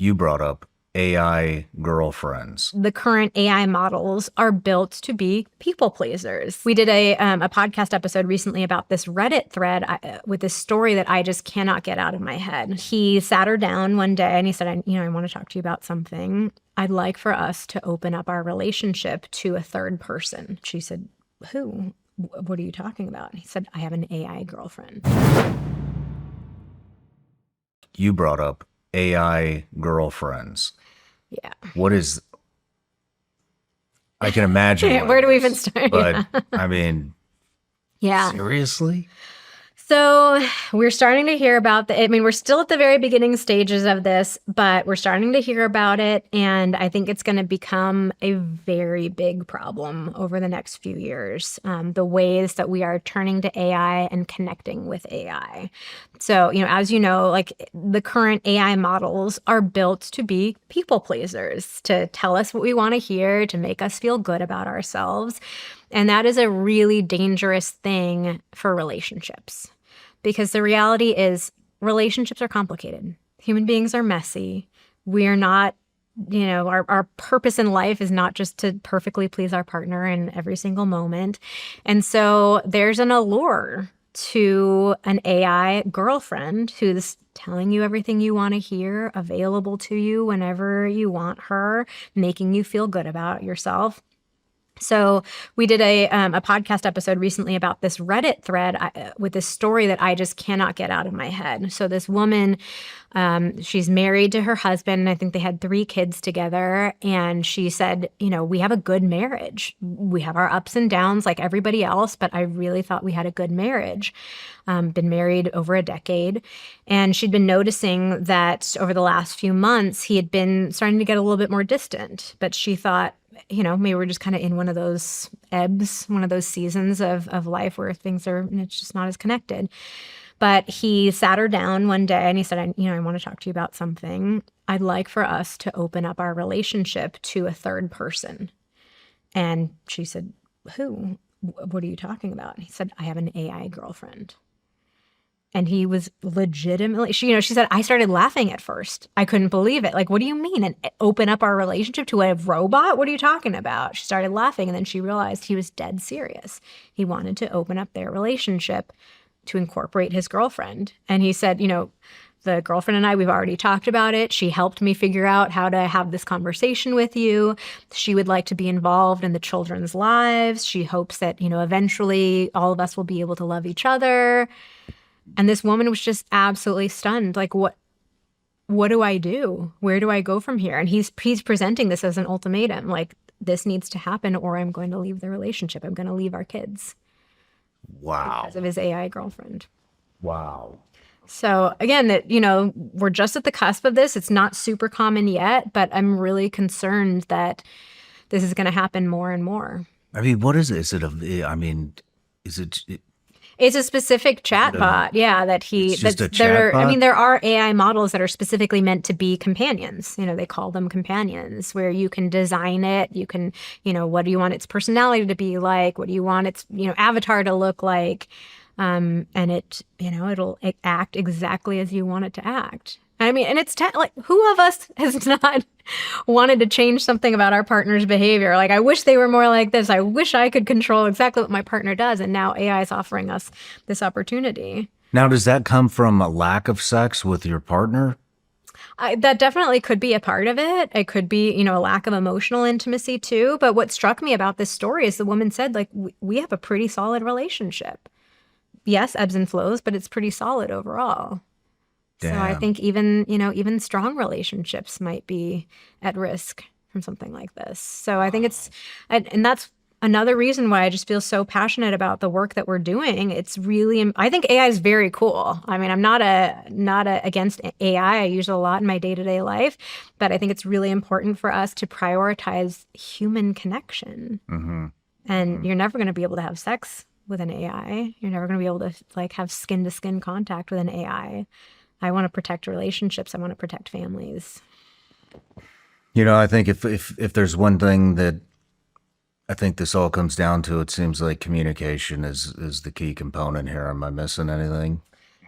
You brought up AI girlfriends. The current AI models are built to be people pleasers. We did a podcast episode recently about this Reddit thread with this story that I just cannot get out of my head. He sat her down one day and he said, I want to talk to you about something. I'd like for us to open up our relationship to a third person. She said, who? What are you talking about? He said, I have an AI girlfriend. You brought up AI girlfriends. Yeah. What is... I can imagine. Where do we even start? But I mean, yeah. Seriously? So we're starting to hear about we're still at the very beginning stages of this, but we're starting to hear about it. And I think it's going to become a very big problem over the next few years. The ways that we are turning to AI and connecting with AI. So, as you know, like the current AI models are built to be people pleasers, to tell us what we want to hear, to make us feel good about ourselves. And that is a really dangerous thing for relationships. Because the reality is relationships are complicated. Human beings are messy. We're not, our purpose in life is not just to perfectly please our partner in every single moment. And so there's an allure to an AI girlfriend who's telling you everything you want to hear, available to you whenever you want her, making you feel good about yourself. So we did a podcast episode recently about this Reddit thread with this story that I just cannot get out of my head. So this woman, she's married to her husband. I think they had 3 kids together. And she said, we have a good marriage. We have our ups and downs like everybody else, but I really thought we had a good marriage. Been married over a decade. And she'd been noticing that over the last few months, he had been starting to get a little bit more distant. But she thought, maybe we're just kind of in one of those ebbs, one of those seasons of life where things are, it's just not as connected. But he sat her down one day and he said, I want to talk to you about something. I'd like for us to open up our relationship to a third person. And she said, who? What are you talking about? And he said, I have an AI girlfriend. And he was legitimately, she said, I started laughing at first. I couldn't believe it. Like, what do you mean? And open up our relationship to a robot? What are you talking about? She started laughing. And then she realized he was dead serious. He wanted to open up their relationship to incorporate his girlfriend. And he said, the girlfriend and I, we've already talked about it. She helped me figure out how to have this conversation with you. She would like to be involved in the children's lives. She hopes that, eventually all of us will be able to love each other. And this woman was just absolutely stunned. Like, what do I do? Where do I go from here? And he's presenting this as an ultimatum. Like, this needs to happen or I'm going to leave the relationship. I'm going to leave our kids. Wow. Because of his AI girlfriend. Wow. So again, that, we're just at the cusp of this. It's not super common yet, but I'm really concerned that this is going to happen more and more. I mean, what is it? Is it It's a specific chatbot, It's just a chatbot? there are AI models that are specifically meant to be companions. They call them companions, where you can design it. You can, what do you want its personality to be like? What do you want its, avatar to look like? And it, it'll act exactly as you want it to act. And it's like, who of us has not wanted to change something about our partner's behavior? Like, I wish they were more like this. I wish I could control exactly what my partner does. And now AI is offering us this opportunity. Now, does that come from a lack of sex with your partner? That definitely could be a part of it. It could be, a lack of emotional intimacy too. But what struck me about this story is the woman said, like, we have a pretty solid relationship. Yes, ebbs and flows, but it's pretty solid overall. Damn. So I think even strong relationships might be at risk from something like this. So I think and that's another reason why I just feel so passionate about the work that we're doing. It's really, I think AI is very cool. I mean, I'm not against AI. I use it a lot in my day-to-day life, but I think it's really important for us to prioritize human connection. Mm-hmm. And you're never going to be able to have sex with an AI. You're never going to be able to have skin-to-skin contact with an AI. I want to protect relationships. I want to protect families. I think if there's one thing that I think this all comes down to, it seems like communication is the key component here. Am I missing anything?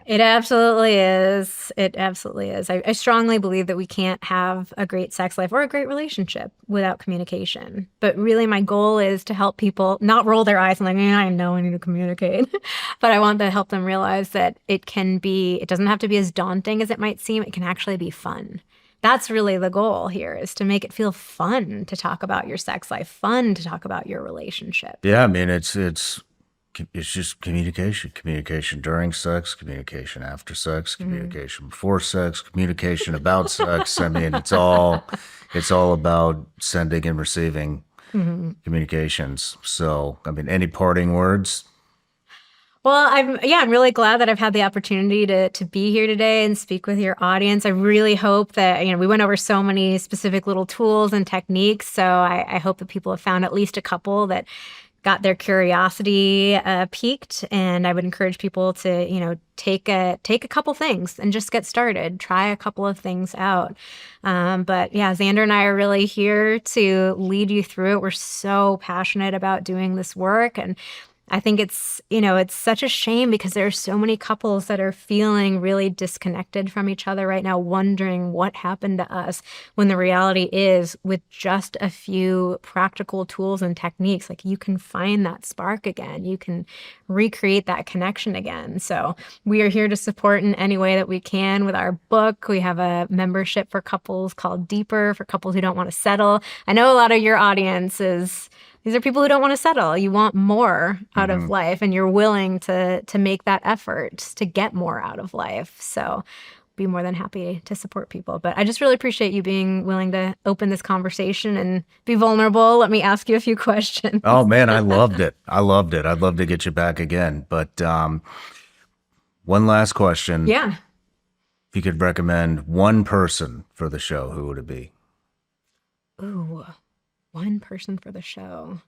It absolutely is. It absolutely is. I strongly believe that we can't have a great sex life or a great relationship without communication. But really, my goal is to help people not roll their eyes and like, I know I need to communicate. But I want to help them realize that it doesn't have to be as daunting as it might seem. It can actually be fun. That's really the goal here, is to make it feel fun to talk about your sex life, fun to talk about your relationship. Yeah, I mean, it's just communication during sex, communication after sex, communication before sex, communication about sex. I mean, it's all about sending and receiving communications. So, I mean, any parting words? Well, I'm really glad that I've had the opportunity to be here today and speak with your audience. I really hope that, we went over so many specific little tools and techniques. So I hope that people have found at least a couple that got their curiosity piqued. And I would encourage people to, take a couple things and just get started. Try a couple of things out. But yeah, Xander and I are really here to lead you through it. We're so passionate about doing this work, and I think it's such a shame because there are so many couples that are feeling really disconnected from each other right now, wondering what happened to us, when the reality is, with just a few practical tools and techniques, like, you can find that spark again. You can recreate that connection again. So we are here to support in any way that we can with our book. We have a membership for couples called Deeper, for couples who don't want to settle. I know a lot of your audience these are people who don't want to settle. You want more out of life, and you're willing to make that effort to get more out of life. So be more than happy to support people. But I just really appreciate you being willing to open this conversation and be vulnerable. Let me ask you a few questions. Oh man, I loved it. I loved it. I'd love to get you back again. But one last question. Yeah. If you could recommend one person for the show, who would it be? Ooh, one person for the show.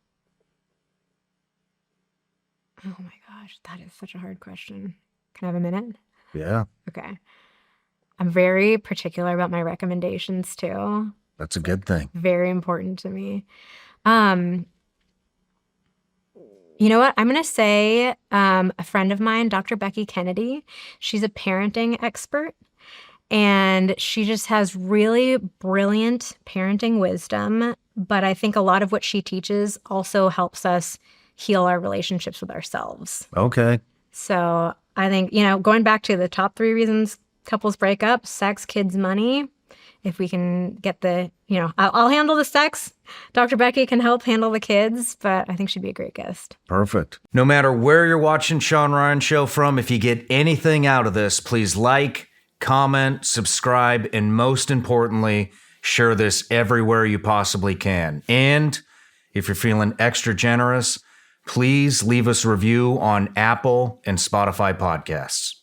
Oh my gosh, that is such a hard question. Can I have a minute? Yeah, Okay. I'm very particular about my recommendations too. that's a good thing. Very important to me. Um, you know what? I'm going to say a friend of mine, Dr. Becky Kennedy. She's a parenting expert, and she just has really brilliant parenting wisdom. But I think a lot of what she teaches also helps us heal our relationships with ourselves. Okay. So I think, going back to the top 3 reasons couples break up: sex, kids, money. If we can get I'll handle the sex. Dr. Becky can help handle the kids, but I think she'd be a great guest. Perfect. No matter where you're watching Shawn Ryan Show from, if you get anything out of this, please like, comment, subscribe, and most importantly, share this everywhere you possibly can. And if you're feeling extra generous, please leave us a review on Apple and Spotify podcasts.